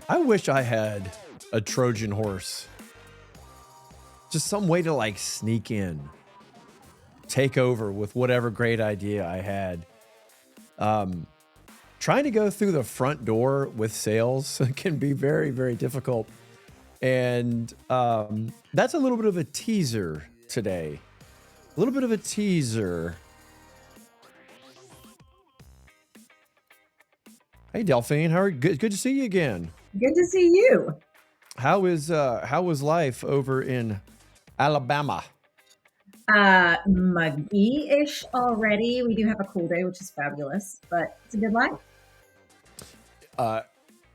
I wish I had a Trojan horse. Just some way to like sneak in, take over with whatever great idea I had. Trying to go through the front door with sales can be very, very difficult. And that's a little bit of a teaser today. A little bit of a teaser. Hey, Delphine, how are you? Good to see you again. Good to see you. How was life over in Alabama? Muggy-ish already. We do have a cool day, which is fabulous, but it's a good life.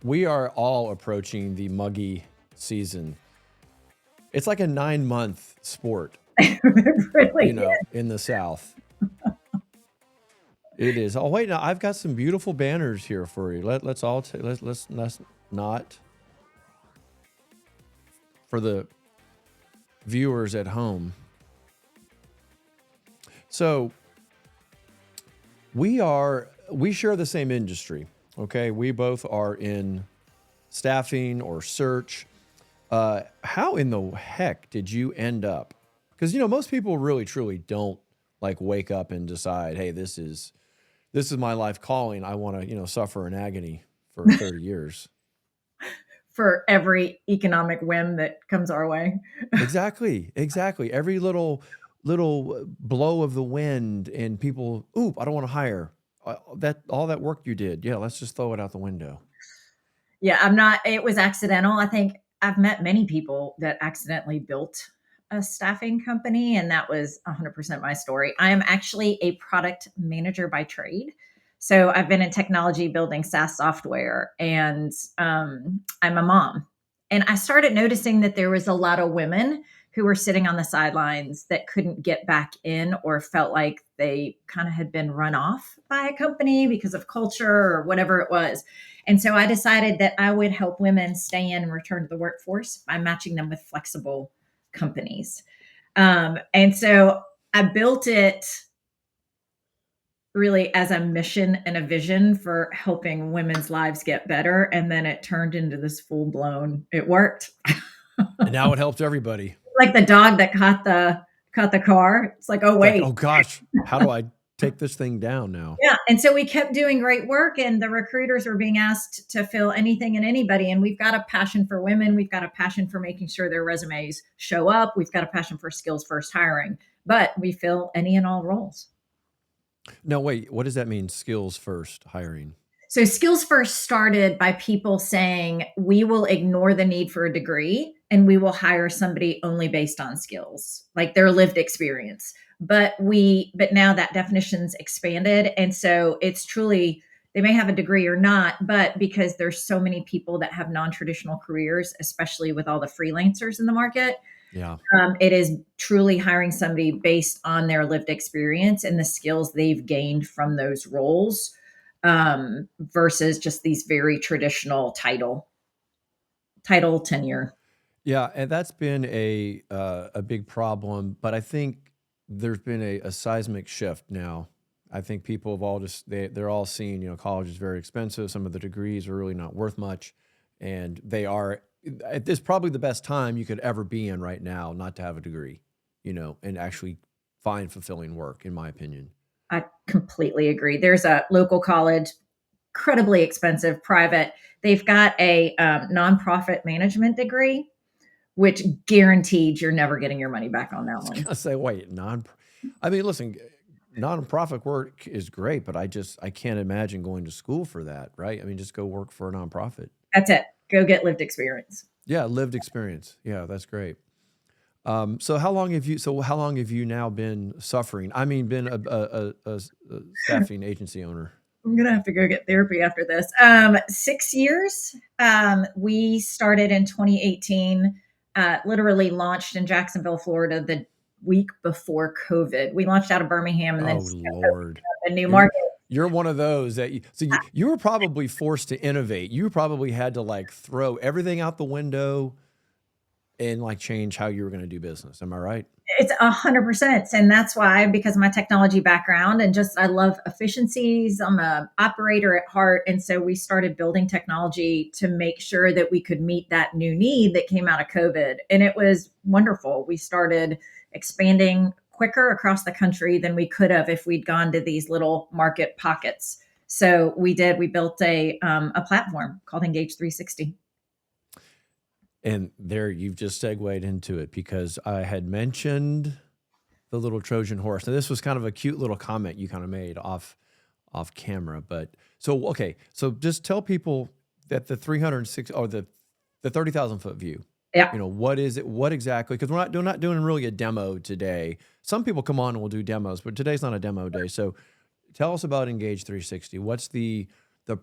We are all approaching the muggy season. It's like a 9-month sport, It really is. in the South. It is. Oh wait, now I've got some beautiful banners here for you. Let's not for the viewers at home. So we share the same industry. Okay, we both are in staffing or search. How in the heck did you end up? Because most people really truly don't like wake up and decide, hey, this is my life calling. I want to suffer in agony for 30 years. For every economic whim that comes our way. Exactly. Every little blow of the wind and people, oop, I don't want to hire. That all that work you did, yeah, let's just throw it out the window. Yeah, it was accidental. I think I've met many people that accidentally built a staffing company, and that was 100% my story. I am actually a product manager by trade. So I've been in technology building SaaS software, and I'm a mom. And I started noticing that there was a lot of women who were sitting on the sidelines that couldn't get back in or felt like they kind of had been run off by a company because of culture or whatever it was. And so I decided that I would help women stay in and return to the workforce by matching them with flexible companies. And so I built it really as a mission and a vision for helping women's lives get better. And then it turned into this full blown, it worked. And now it helps everybody. Like the dog that caught the car. It's like, oh It's like, wait. oh gosh, how do I take this thing down now? Yeah. And so we kept doing great work, and the recruiters were being asked to fill anything and anybody. And we've got a passion for women. We've got a passion for making sure their resumes show up. We've got a passion for skills first hiring, but we fill any and all roles. No, wait, what does that mean? Skills first hiring. So skills first started by people saying, we will ignore the need for a degree and we will hire somebody only based on skills, like their lived experience. But now that definition's expanded. And so it's truly, they may have a degree or not, but because there's so many people that have non-traditional careers, especially with all the freelancers in the market, Yeah. it is truly hiring somebody based on their lived experience and the skills they've gained from those roles, versus just these very traditional title tenure. Yeah, and that's been a big problem, but I think there's been a seismic shift now. I think people have all just they're all seeing, college is very expensive. Some of the degrees are really not worth much, and they are. It's probably the best time you could ever be in right now, not to have a degree, and actually find fulfilling work, in my opinion. I completely agree. There's a local college, incredibly expensive, private. They've got a nonprofit management degree, which guaranteed you're never getting your money back on that one. I say, wait, I mean, listen, nonprofit work is great, but I can't imagine going to school for that, right? I mean, just go work for a nonprofit. That's it. Go get lived experience. Yeah, lived experience. Yeah, that's great. So how long have you now been suffering? I mean, been a staffing agency owner? I'm gonna have to go get therapy after this. 6 years. We started in 2018. Literally launched in Jacksonville, Florida, the week before COVID. We launched out of Birmingham and then Oh Lord, a new you're market. you're one of those that you were probably forced to innovate. You probably had to like throw everything out the window and like change how you were going to do business. Am I right? It's 100%. And that's why, because of my technology background and just I love efficiencies. I'm a operator at heart. And so we started building technology to make sure that we could meet that new need that came out of COVID. And it was wonderful. We started expanding quicker across the country than we could have if we'd gone to these little market pockets. So we built a platform called Engage 360. And there you've just segued into it because I had mentioned the little Trojan horse. Now this was kind of a cute little comment you kind of made off camera, but so okay, so just tell people that the 306 or the 30,000 foot view. Yeah. You know, what is it? What exactly? Because we're not doing really a demo today. Some people come on and we'll do demos, but today's not a demo day. So tell us about Engage 360. What's the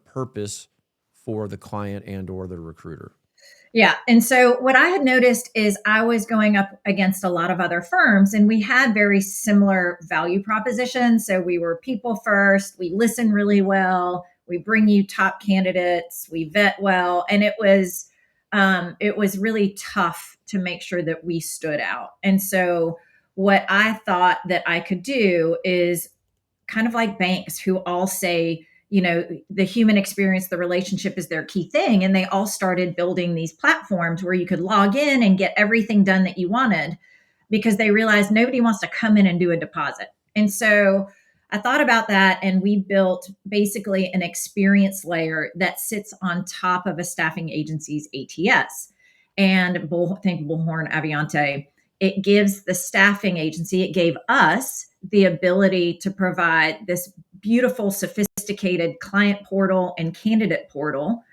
purpose for the client and or the recruiter? Yeah. And so what I had noticed is I was going up against a lot of other firms and we had very similar value propositions. So we were people first, we listen really well, we bring you top candidates, we vet well. And it was really tough to make sure that we stood out. And so what I thought that I could do is kind of like banks who all say, the human experience, the relationship is their key thing. And they all started building these platforms where you could log in and get everything done that you wanted because they realized nobody wants to come in and do a deposit. And so I thought about that and we built basically an experience layer that sits on top of a staffing agency's ATS. And think Bullhorn Aviante. It gives the staffing agency, it gave us the ability to provide this beautiful, sophisticated client portal and candidate portal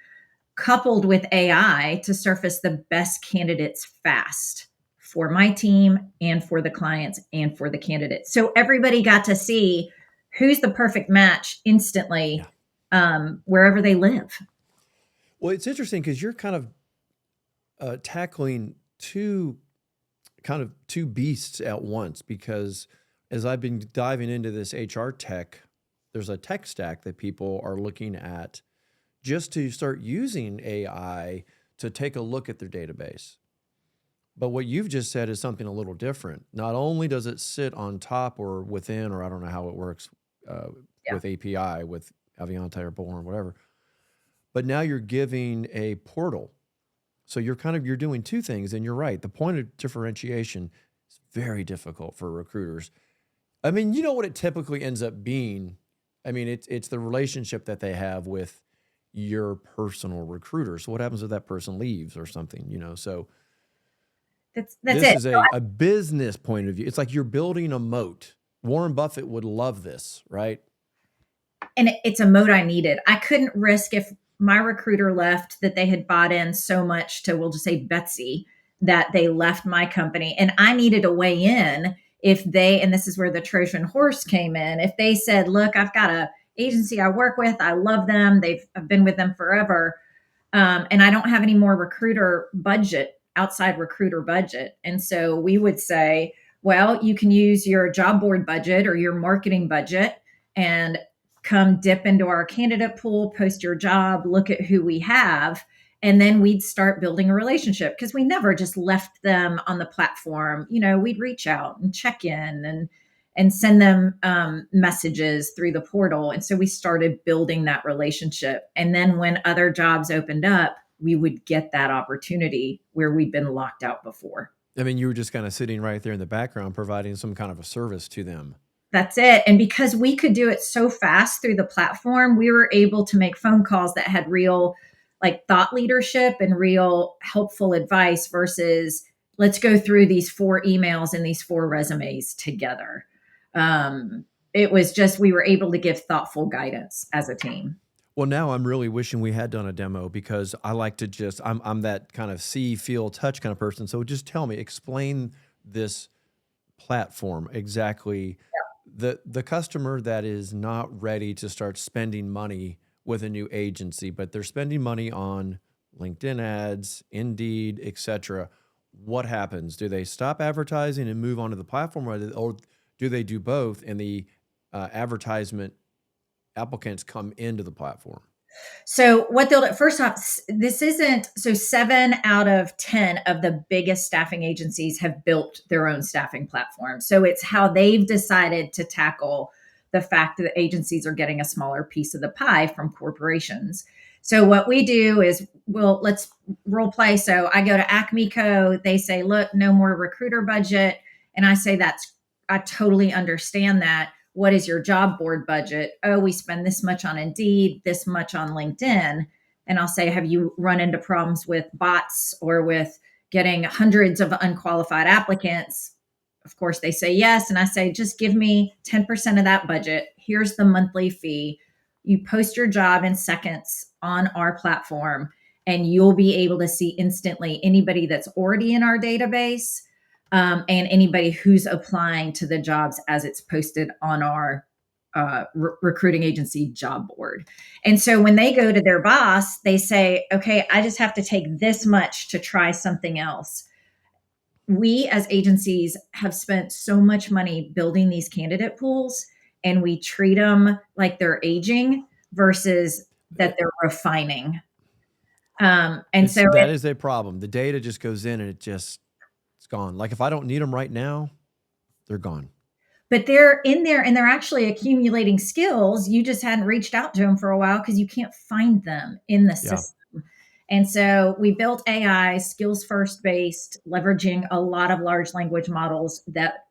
coupled with AI to surface the best candidates fast for my team and for the clients and for the candidates. So everybody got to see who's the perfect match instantly, wherever they live. Well, it's interesting because you're kind of tackling two beasts at once because as I've been diving into this HR tech, there's a tech stack that people are looking at just to start using AI to take a look at their database. But what you've just said is something a little different. Not only does it sit on top or within, or I don't know how it works with API, with Aviante or Bullhorn or whatever, but now you're giving a portal. So you're doing two things, and you're right. The point of differentiation is very difficult for recruiters. I mean, you know what it typically ends up being. I mean, it's the relationship that they have with your personal recruiter. So what happens if that person leaves or something, So That's this it. is a business point of view. It's like you're building a moat. Warren Buffett would love this, right? And it's a moat I needed. I couldn't risk if my recruiter left that they had bought in so much to, we'll just say Betsy, that they left my company. And I needed a way in if they, and this is where the Trojan horse came in, if they said, look, I've got a agency I work with, I love them, I've been with them forever, and I don't have any more outside recruiter budget. And so we would say, well, you can use your job board budget or your marketing budget and come dip into our candidate pool, post your job, look at who we have. And then we'd start building a relationship because we never just left them on the platform. We'd reach out and check in and send them messages through the portal. And so we started building that relationship. And then when other jobs opened up, we would get that opportunity where we'd been locked out before. I mean, you were just kind of sitting right there in the background, providing some kind of a service to them. That's it. And because we could do it so fast through the platform, we were able to make phone calls that had real thought leadership and real helpful advice versus let's go through these 4 emails and these 4 resumes together. It was just, we were able to give thoughtful guidance as a team. Well, now I'm really wishing we had done a demo because I like to I'm that kind of see, feel, touch kind of person. So just explain this platform exactly. The customer that is not ready to start spending money with a new agency, but they're spending money on LinkedIn ads, Indeed, etc. What happens? Do they stop advertising and move on to the platform, or do they do both and the advertisement applicants come into the platform? So what they'll do, first off, this isn't, so 7 out of 10 of the biggest staffing agencies have built their own staffing platform. So it's how they've decided to tackle the fact that agencies are getting a smaller piece of the pie from corporations. So what we do is, well, let's role play. So I go to Acme Co. They say, look, no more recruiter budget. And I say, I totally understand that. What is your job board budget? Oh, we spend this much on Indeed, this much on LinkedIn. And I'll say, have you run into problems with bots or with getting hundreds of unqualified applicants? Of course, they say yes. And I say, just give me 10% of that budget. Here's the monthly fee. You post your job in seconds on our platform, and you'll be able to see instantly anybody that's already in our database, and anybody who's applying to the jobs as it's posted on our recruiting agency job board. And so when they go to their boss, they say, okay, I just have to take this much to try something else. We as agencies have spent so much money building these candidate pools, and we treat them like they're aging versus that they're refining. And so That is a problem. The data just goes in and it's gone. Like if I don't need them right now, they're gone. but they're in there and they're actually accumulating skills. You just hadn't reached out to them for a while because you can't find them in the Yeah. system. And so we built AI, skills first based, leveraging a lot of large language models that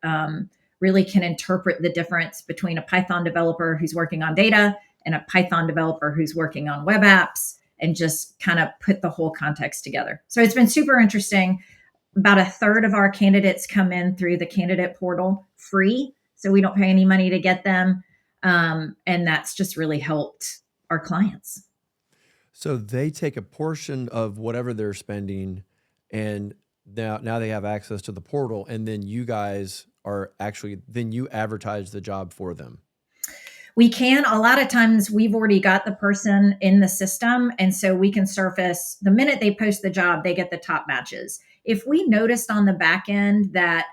really can interpret the difference between a Python developer who's working on data and a Python developer who's working on web apps, and just kind of put the whole context together. So it's been super interesting. About a third of our candidates come in through the candidate portal free. So we don't pay any money to get them. And that's just really helped our clients. So they take a portion of whatever they're spending, and now they have access to the portal, and then you guys are actually then you advertise the job for them. We can, a lot of times we've already got the person in the system. And so we can surface the minute they post the job, they get the top matches. If we noticed on the back end that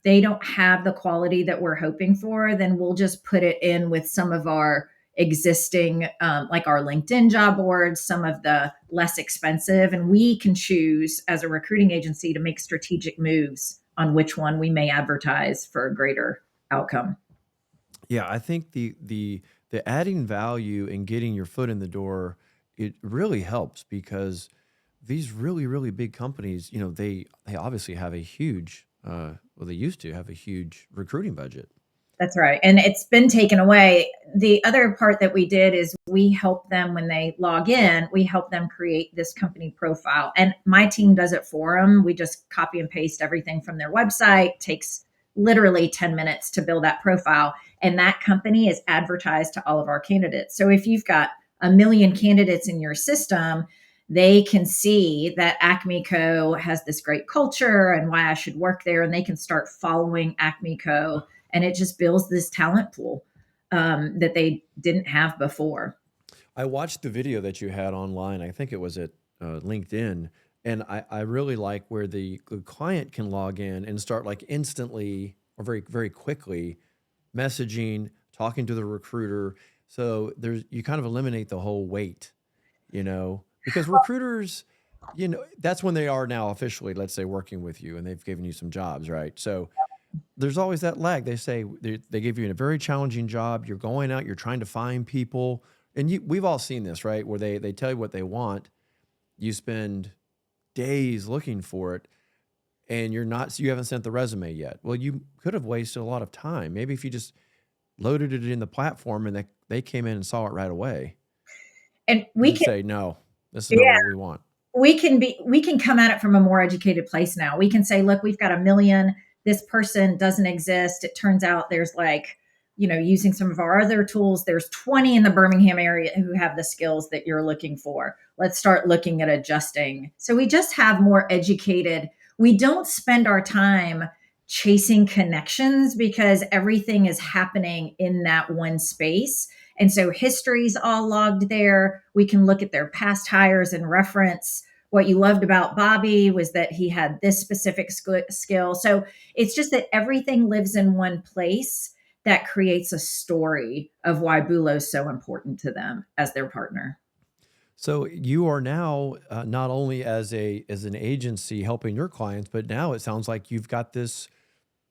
they don't have the quality that we're hoping for, then we'll just put it in with some of our existing, like our LinkedIn job boards, some of the less expensive. And we can choose as a recruiting agency to make strategic moves on which one we may advertise for a greater outcome. Yeah, I think the adding value and getting your foot in the door, it really helps because these really big companies, they obviously have a huge well, they used to have a huge recruiting budget. That's right. And it's been taken away. The other part that we did is we help them when they log in, we help them create this company profile. And my team does it for them. We just copy and paste everything from their website. Takes literally 10 minutes to build that profile. And that company is advertised to all of our candidates. So if you've got a million candidates in your system, they can see that Acme Co has this great culture and why I should work there. And they can start following Acme Co, and it just builds this talent pool that they didn't have before. I watched the video that you had online. I think it was at LinkedIn, and I really like where the client can log in and start like instantly or very quickly messaging, talking to the recruiter. So there's you kind of eliminate the whole wait, because recruiters, that's when they are now officially, let's say, working with you and they've given you some jobs, right? So there's always that lag. They say they give you a very challenging job. You're going out, you're trying to find people, and we've all seen this, right? Where they tell you what they want, you spend days looking for it, and you haven't sent the resume yet. Well, you could have wasted a lot of time. Maybe if you just loaded it in the platform and they came in and saw it right away, And we you'd can, say, no, this is not yeah, what we want. we can come at it from a more educated place now. We can say, look, we've got a million. This person doesn't exist. It turns out there's like, using some of our other tools, there's 20 in the Birmingham area who have the skills that you're looking for. Let's start looking at adjusting. So we just have more educated. We don't spend our time chasing connections because everything is happening in that one space. And so history's all logged there. We can look at their past hires and reference. What you loved about Bobby was that he had this specific skill. So it's just that everything lives in one place that creates a story of why Bulo is so important to them as their partner. So you are now not only as an agency helping your clients, but now it sounds like you've got this.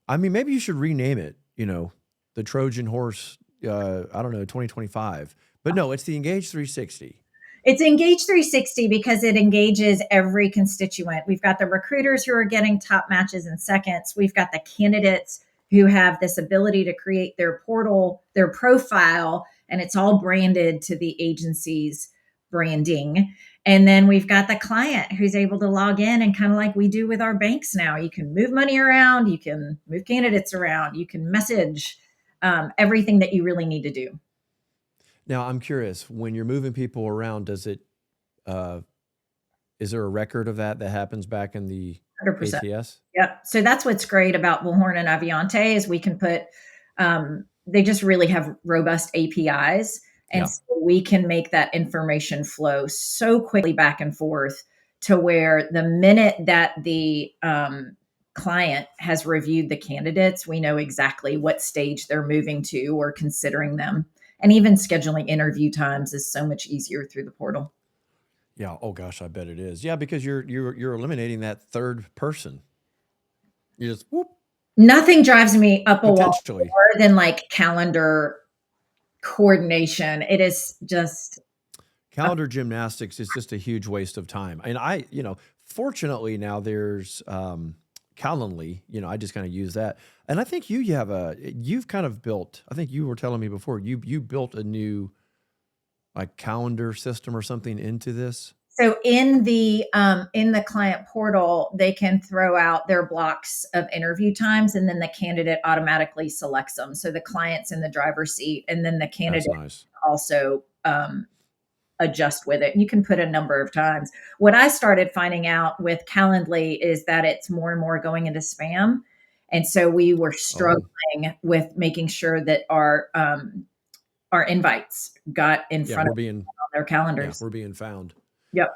I mean, maybe you should rename it. The Trojan Horse. I don't know, 2025. But no, it's the Engage 360. It's Engage 360 because it engages every constituent. We've got the recruiters who are getting top matches in seconds. We've got the candidates who have this ability to create their portal, their profile, and it's all branded to the agency's branding. And then we've got the client who's able to log in and kind of like we do with our banks now. You can move money around, you can move candidates around, you can message everything that you really need to do. Now, I'm curious, when you're moving people around, uh, is there a record of that happens back in the 100%. ATS? Yep. So that's what's great about Bullhorn and Aviante is we can put, they just really have robust APIs. And Yeah. so we can make that information flow so quickly back and forth to where the minute that the client has reviewed the candidates, we know exactly what stage they're moving to or considering them. And even scheduling interview times is so much easier through the portal. Yeah. Oh gosh, I bet it is. Yeah, because you're eliminating that third person. You just whoop, Nothing drives me up a wall potentially. more than like calendar coordination. It is just Calendar gymnastics is just a huge waste of time. And fortunately now there's Calendly, I just kind of use that. And I think you've kind of built, I think you were telling me before, you built a new like calendar system or something into this. so in the client portal, they can throw out their blocks of interview times, and then the candidate automatically selects them. So the client's in the driver's seat, and then the That's candidate nice. also adjust with it. And you can put a number of times. What I started finding out with Calendly is that it's more and more going into spam. And so we were Oh, struggling with making sure that our invites got in yeah, front of their calendars. we're being found. Yep.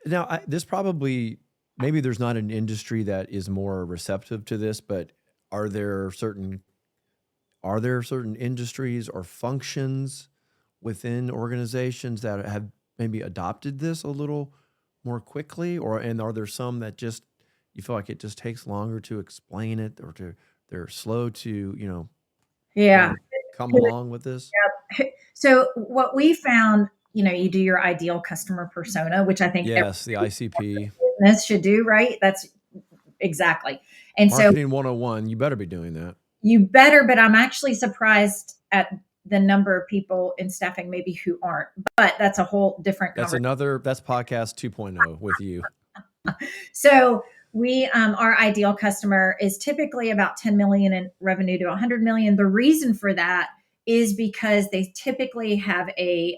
Now, this probably, maybe there's not an industry that is more receptive to this, but are there certain are there certain industries or functions within organizations that have maybe adopted this a little more quickly, and are there some that just you feel like it just takes longer to explain it, or they're slow to kind Yeah. of come along with this? So what we found, you do your ideal customer persona, which I think every Yes, the ICP. business should do, right? That's exactly. And so Marketing 101, you better be doing that. you better, but I'm actually surprised at the number of people in staffing maybe who aren't. But that's a whole different conversation. That's podcast 2.0 with you. So we our ideal customer is typically about 10 million in revenue to 100 million. The reason for that is because they typically have a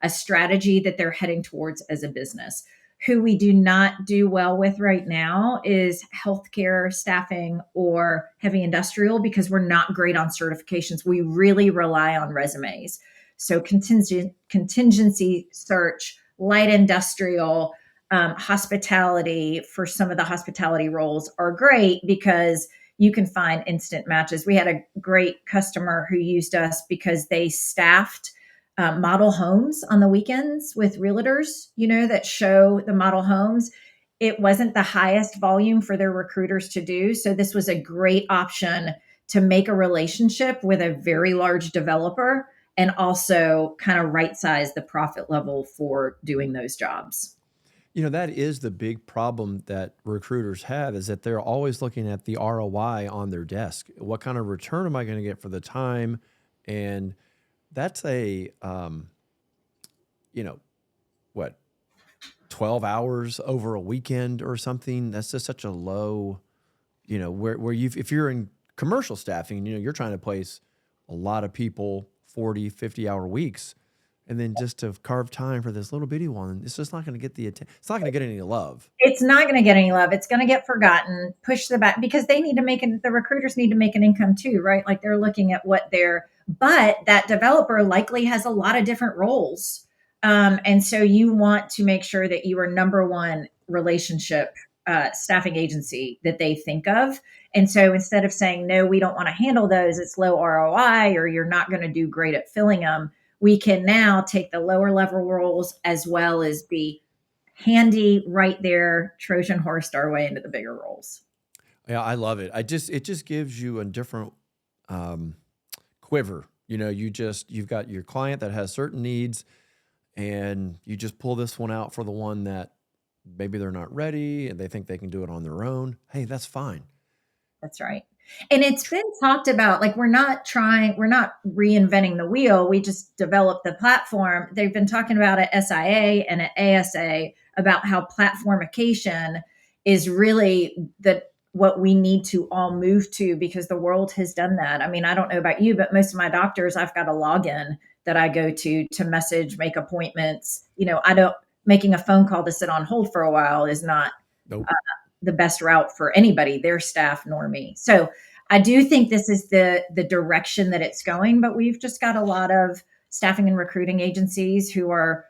strategy that they're heading towards as a business. Who we do not do well with right now is healthcare staffing or heavy industrial because we're not great on certifications. We really rely on resumes. So contingency search, light industrial, hospitality for some of the hospitality roles are great because you can find instant matches. We had a great customer who used us because they staffed model homes on the weekends with realtors, that show the model homes. It wasn't the highest volume for their recruiters to do. So this was a great option to make a relationship with a very large developer and also kind of right size the profit level for doing those jobs. That is the big problem that recruiters have, is that they're always looking at the ROI on their desk. What kind of return am I going to get for the time? And that's you know, what, 12 hours over a weekend or something? That's just such a low, where if you're in commercial staffing, you're trying to place a lot of people 40, 50-hour weeks. And then just to carve time for this little bitty one, it's just not going to get it's not going to get any love. It's not going to get any love. It's going to get forgotten, push the back because they need to the recruiters need to make an income too, right? Like they're looking at but that developer likely has a lot of different roles. And so you want to make sure that you are number one relationship staffing agency that they think of. And so instead of saying, no, we don't want to handle those, it's low ROI, or you're not going to do great at filling them, we can now take the lower level roles as well as be handy right there, Trojan horsed our way into the bigger roles. Yeah, I love it. It just gives you a different um, quiver. You've got your client that has certain needs, and you just pull this one out for the one that maybe they're not ready and they think they can do it on their own. Hey, that's fine. That's right. And it's been talked about, like we're not reinventing the wheel. We just developed the platform. They've been talking about at SIA and at ASA about how platformication is really what we need to all move to, because the world has done that. I mean, I don't know about you, but most of my doctors, I've got a login that I go to message, make appointments. I don't making a phone call to sit on hold for a while is not Nope. the best route for anybody, their staff nor me. So I do think this is the direction that it's going, but we've just got a lot of staffing and recruiting agencies who are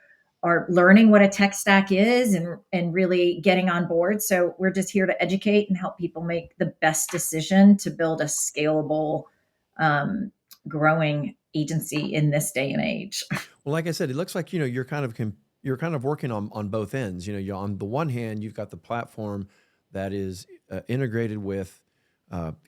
learning what a tech stack is and really getting on board. So we're just here to educate and help people make the best decision to build a scalable, um, growing agency in this day and age. Well, like I said, it looks like you're kind of working on both ends. On the one hand, you've got the platform that is integrated with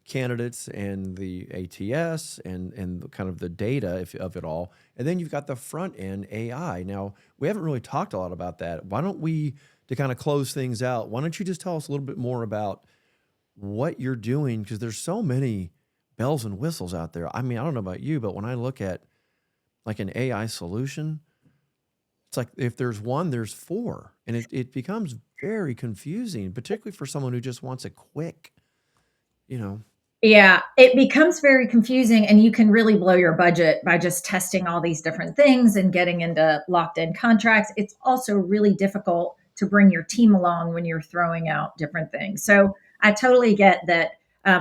candidates and the ATS and kind of the data of it all, and then you've got the front end AI. Now, we haven't really talked a lot about that. Why don't we, to kind of close things out? Why don't you just tell us a little bit more about what you're doing? Because there's so many bells and whistles out there. I mean, I don't know about you, but when I look at like an AI solution, it's like if there's one, there's four. And it becomes very confusing, particularly for someone who just wants a quick, you know. Yeah, it becomes very confusing, and you can really blow your budget by just testing all these different things and getting into locked in contracts. It's also really difficult to bring your team along when you're throwing out different things. So I totally get that.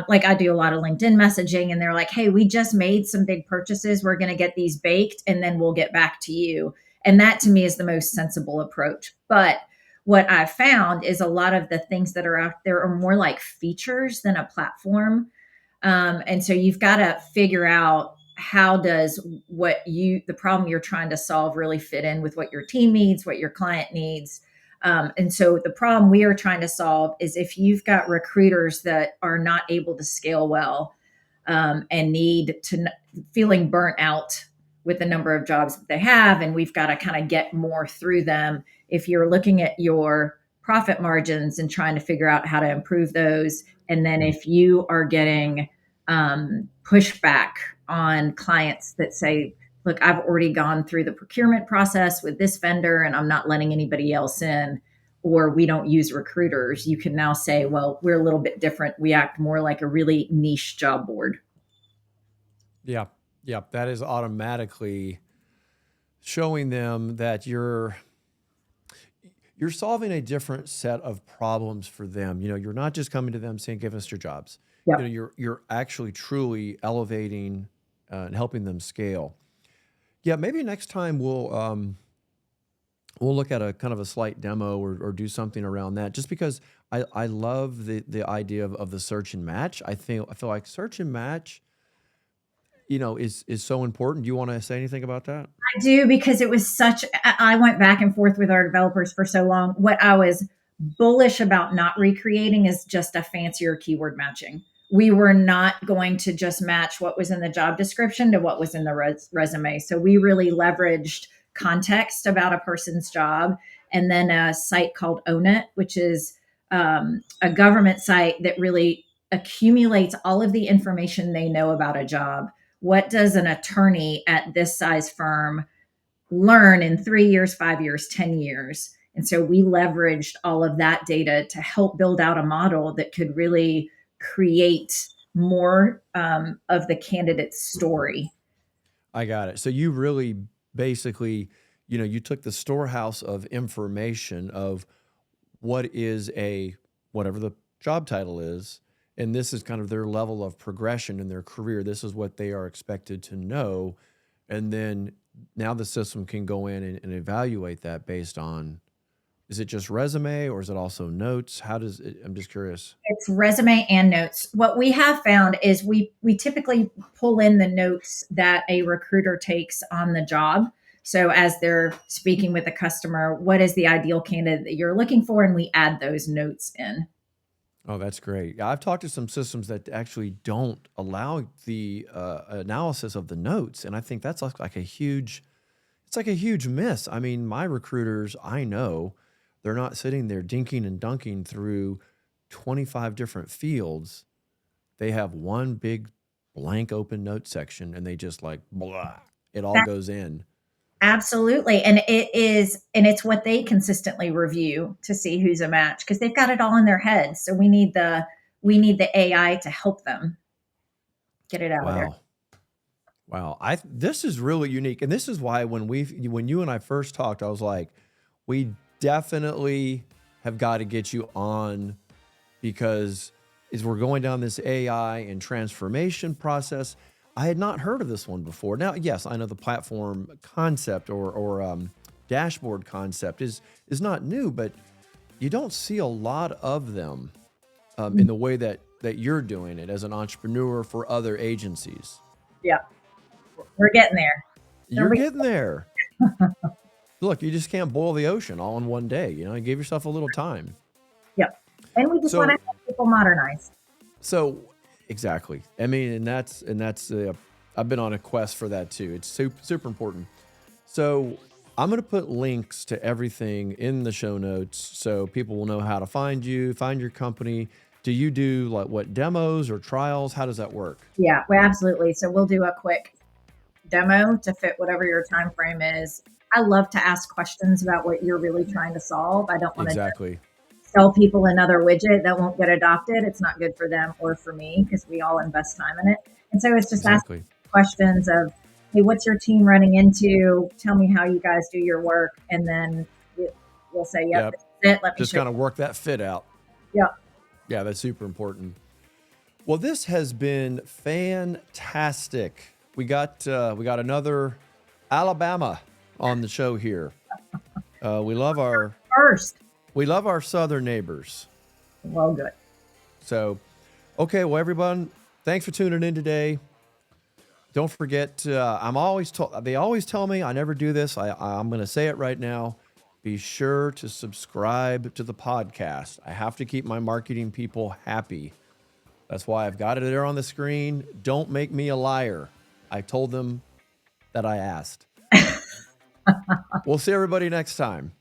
Like I do a lot of LinkedIn messaging, and they're like, hey, we just made some big purchases. We're going to get these baked and then we'll get back to you. And that to me is the most sensible approach. But what I've found is a lot of the things that are out there are more like features than a platform, and so you've got to figure out how does the problem you're trying to solve really fit in with what your team needs, what your client needs. And so the problem we are trying to solve is if you've got recruiters that are not able to scale well, and feeling burnt out with the number of jobs that they have, and we've got to kind of get more through them. If you're looking at your profit margins and trying to figure out how to improve those, and then if you are getting pushback on clients that say, look, I've already gone through the procurement process with this vendor and I'm not letting anybody else in, or we don't use recruiters, you can now say, well, we're a little bit different. We act more like a really niche job board. Yeah. Yeah. That is automatically showing them that you're solving a different set of problems for them. You're not just coming to them saying, give us your jobs. Yep. You're actually truly elevating and helping them scale. Yeah, maybe next time we'll look at a kind of a slight demo or do something around that. Just because I love the idea of the search and match. I feel like search and match, is so important. Do you want to say anything about that? I do, because it was I went back and forth with our developers for so long. What I was bullish about not recreating is just a fancier keyword matching. We were not going to just match what was in the job description to what was in the resume. So we really leveraged context about a person's job, and then a site called Own It, which is a government site that really accumulates all of the information they know about a job. What does an attorney at this size firm learn in 3 years, 5 years, 10 years? And so we leveraged all of that data to help build out a model that could really create more of the candidate's story. I got it. So you really basically, you took the storehouse of information of what is whatever the job title is, and this is kind of their level of progression in their career. This is what they are expected to know. And then now the system can go in and evaluate that based on Is it just resume or is it also notes? How does it, I'm just curious. It's resume and notes. What we have found is we typically pull in the notes that a recruiter takes on the job. So as they're speaking with the customer, what is the ideal candidate that you're looking for? And we add those notes in. Oh, that's great. Yeah, I've talked to some systems that actually don't allow the analysis of the notes, and I think that's like a huge, it's like a huge miss. I mean, my recruiters, I know, they're not sitting there dinking and dunking through 25 different fields. They have one big blank open note section, and they just like blah, it all That goes in. absolutely. And it is, and it's what they consistently review to see who's a match because they've got it all in their heads. So we need the AI to help them get it out of there. Wow. Wow, I this is really unique, and this is why when you and I first talked, I was like, we definitely have got to get you on because as we're going down this AI and transformation process, I had not heard of this one before. Now, yes, I know the platform concept or dashboard concept is not new, but you don't see a lot of them in the way that you're doing it as an entrepreneur for other agencies. Yeah, we're getting there. You're getting there. Look, you just can't boil the ocean all in one day. You know, give yourself a little time. Yep. And we just want So, to help people modernize. so exactly. I mean, and that's I've been on a quest for that too. It's super super important. So I'm going to put links to everything in the show notes so people will know how to find you, find your company. Do you do like what demos or trials? How does that work? Yeah, well, absolutely. So we'll do a quick demo to fit whatever your time frame is. I love to ask questions about what you're really trying to solve. I don't want to Exactly. sell people another widget that won't get adopted. It's not good for them or for me because we all invest time in it. And so it's just asking Exactly. questions of, hey, what's your team running into? Tell me how you guys do your work. And then we'll say, yep, Yep. this is it. Let me Just show you. kind of work that fit out. Yep. Yeah, that's super important. Well, this has been fantastic. We got another Alabama on the show here. We love our First. southern neighbors. Well, good. So, okay, well, everyone, thanks for tuning in today. Don't forget, I'm always told. They always tell me I never do this. I'm going to say it right now. Be sure to subscribe to the podcast. I have to keep my marketing people happy. That's why I've got it there on the screen. Don't make me a liar. I told them that I asked. We'll see everybody next time.